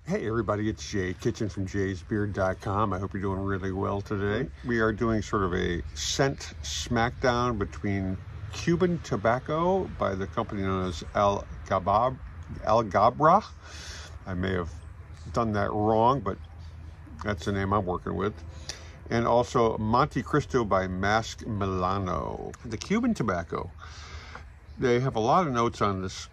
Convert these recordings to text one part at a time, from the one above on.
Hey everybody, it's Jay Kitchen from jaysbeard.com. I hope you're doing really well today. We are doing sort of a scent smackdown between Cuban Tobacco by the company known as Gabra. I may have done that wrong, but that's the name I'm working with. And also Montecristo by Mask Milano. The Cuban Tobacco, they have a lot of notes on this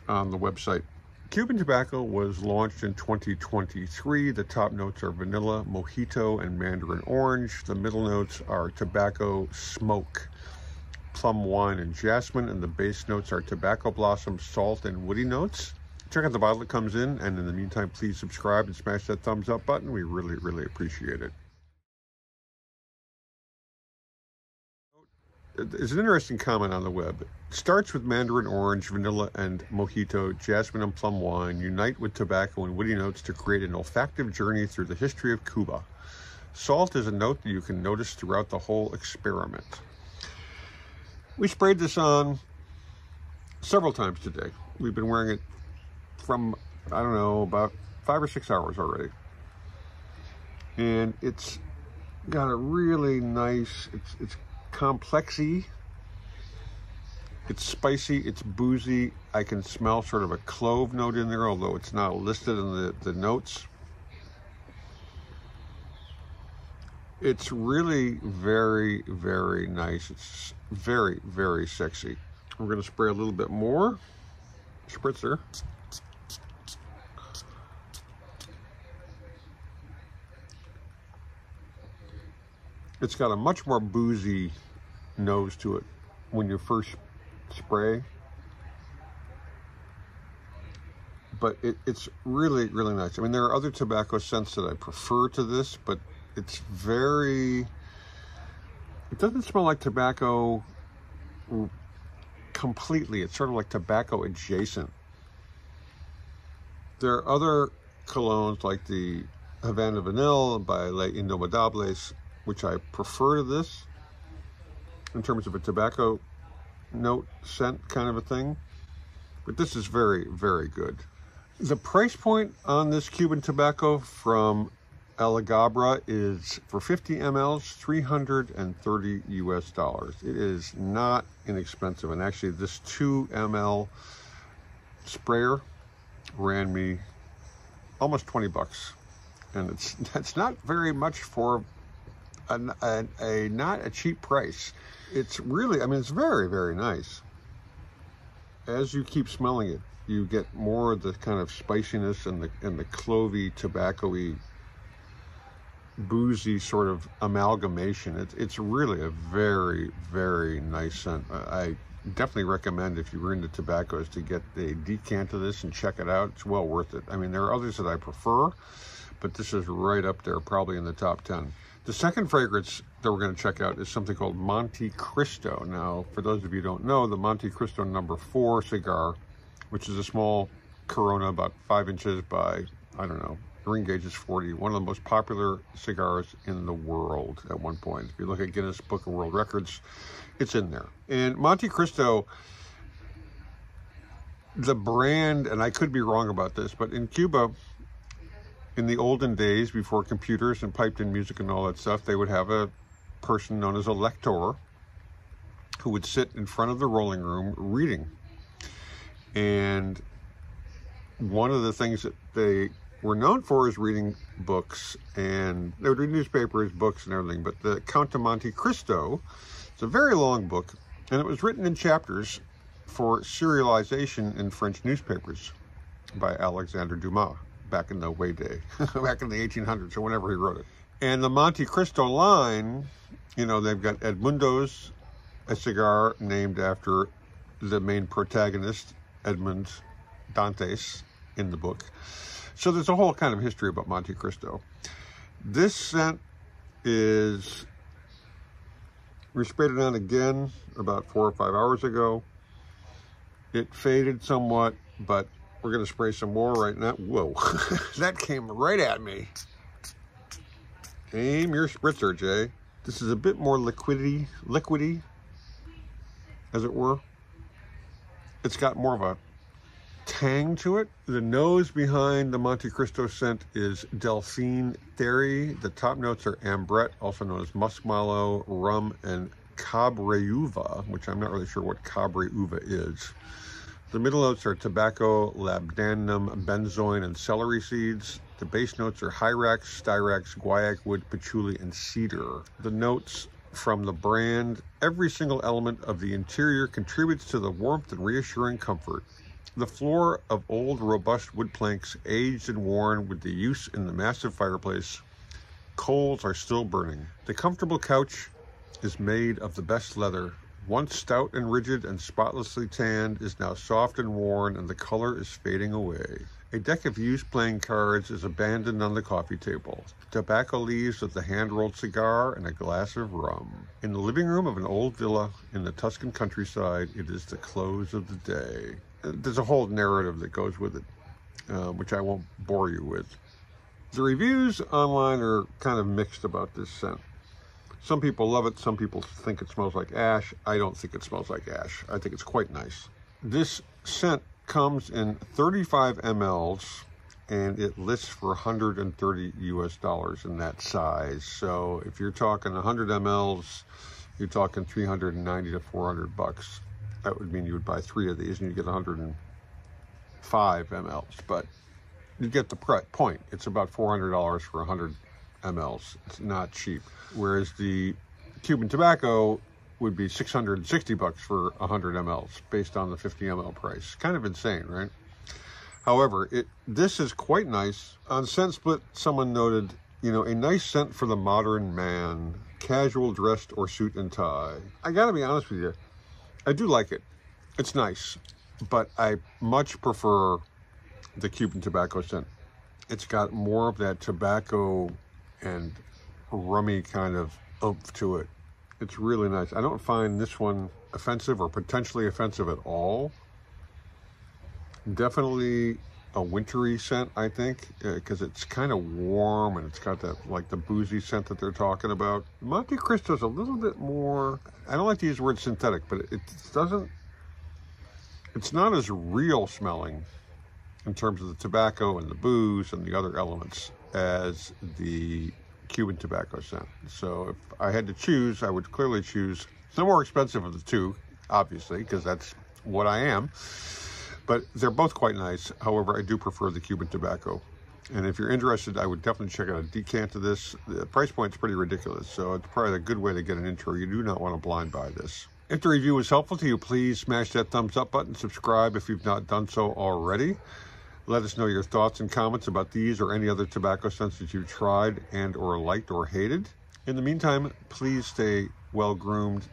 on the website. Cuban Tobacco was launched in 2023. The top notes are vanilla, mojito, and mandarin orange. The middle notes are tobacco, smoke, plum wine, and jasmine. And the base notes are tobacco blossom, salt, and woody notes. Check out the bottle it comes in. And in the meantime, please subscribe and smash that thumbs up button. We really, really appreciate it. There's an interesting comment on the web. It starts with mandarin orange, vanilla, and mojito, jasmine and plum wine unite with tobacco and woody notes to create an olfactive journey through the history of Cuba. Salt is a note that you can notice throughout the whole experiment. We sprayed this on several times today. We've been wearing it from, I don't know, about 5 or 6 hours already. And it's got a really nice, it's complexy, it's spicy, it's boozy. I can smell sort of a clove note in there, although it's not listed in the notes. It's really very, very nice. It's very, very sexy. We're going to spray a little bit more. Spritzer. It's got a much more boozy nose to it when you first spray, but it's really, really nice. I mean, there are other tobacco scents that I prefer to this, but it's very, it doesn't smell like tobacco completely. It's sort of like tobacco adjacent. There are other colognes like the Havana Vanille by Les Indomables, which I prefer to this in terms of a tobacco note scent kind of a thing, but this is very, very good. The price point on this Cuban Tobacco from Gabra is for 50 mLs, $330 US. It is not inexpensive, and actually this 2 ml sprayer ran me almost 20 bucks, and that's not very much for not a cheap price. It's really, I mean, it's very, very nice. As you keep smelling it, you get more of the kind of spiciness and the clovey, tobacco-y, boozy sort of amalgamation. It's really a very, very nice scent. I definitely recommend, if you were into tobaccos, to get a decant of this and check it out. It's well worth it. I mean, there are others that I prefer, but this is right up there, probably in the top 10. The second fragrance that we're going to check out is something called Montecristo. Now, for those of you who don't know, the Montecristo No. 4 cigar, which is a small Corona about 5 inches by, I don't know, the ring gauge is 40, one of the most popular cigars in the world at one point. If you look at Guinness Book of World Records, it's in there. And Montecristo, the brand, and I could be wrong about this, but in Cuba, in the olden days, before computers and piped-in music and all that stuff, they would have a person known as a lector who would sit in front of the rolling room reading. And one of the things that they were known for is reading books, and they would read newspapers, books, and everything. But the Count of Montecristo, it's a very long book, and it was written in chapters for serialization in French newspapers by Alexandre Dumas. Back in the way day, back in the 1800s, or whenever he wrote it. And the Montecristo line, you know, they've got Edmundo's, a cigar named after the main protagonist, Edmund Dantes, in the book. So there's a whole kind of history about Montecristo. This scent is, we sprayed it on again about 4 or 5 hours ago. It faded somewhat, but we're going to spray some more right now. Whoa, that came right at me. Aim your spritzer, Jay. This is a bit more liquidy, as it were. It's got more of a tang to it. The nose behind the Montecristo scent is Delphine Theory. The top notes are ambrette, also known as muskmallow, rum, and cabre uva, which I'm not really sure what cabre uva is. The middle notes are tobacco, labdanum, benzoin, and celery seeds. The base notes are hyrax, styrax, guaiac wood, patchouli, and cedar. The notes from the brand: every single element of the interior contributes to the warmth and reassuring comfort. The floor of old, robust wood planks, aged and worn with the use in the massive fireplace. Coals are still burning. The comfortable couch is made of the best leather. Once stout and rigid and spotlessly tanned, is now soft and worn, and the color is fading away. A deck of used playing cards is abandoned on the coffee table. Tobacco leaves with a hand-rolled cigar and a glass of rum. In the living room of an old villa in the Tuscan countryside, it is the close of the day. There's a whole narrative that goes with it, which I won't bore you with. The reviews online are kind of mixed about this scent. Some people love it, some people think it smells like ash. I don't think it smells like ash. I think it's quite nice. This scent comes in 35 mLs, and it lists for $130 US in that size. So if you're talking 100 mLs, you're talking $390 to $400. That would mean you would buy 3 of these and you get 105 mLs, but you get the point. It's about $400 for 100 mLs. It's not cheap. Whereas the Cuban Tobacco would be $660 for 100 mLs based on the 50 ml price. Kind of insane, right? However, this is quite nice. On Scent Split, someone noted, a nice scent for the modern man, casual dressed or suit and tie. I gotta be honest with you, I do like it. It's nice, but I much prefer the Cuban Tobacco scent. It's got more of that tobacco and rummy kind of oomph to it. It's really nice. I don't find this one offensive or potentially offensive at all. Definitely a wintry scent, I think, because it's kind of warm and it's got that, like, the boozy scent that they're talking about. Montecristo is a little bit more, I don't like to use the word synthetic, but it's not as real smelling in terms of the tobacco and the booze and the other elements as the Cuban Tobacco scent. So if I had to choose, I would clearly choose the more expensive of the two, obviously, because that's what I am. But they're both quite nice. However, I do prefer the Cuban Tobacco. And if you're interested, I would definitely check out a decant of this. The price point's pretty ridiculous, so it's probably a good way to get an intro. You do not want to blind buy this. If the review was helpful to you, please smash that thumbs up button, subscribe if you've not done so already. Let us know your thoughts and comments about these or any other tobacco scents that you've tried and or liked or hated. In the meantime, please stay well groomed.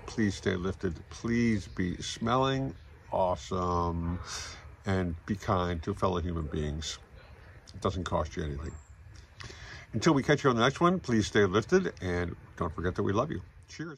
Please stay lifted. Please be smelling awesome and be kind to fellow human beings. It doesn't cost you anything. Until we catch you on the next one, please stay lifted and don't forget that we love you. Cheers.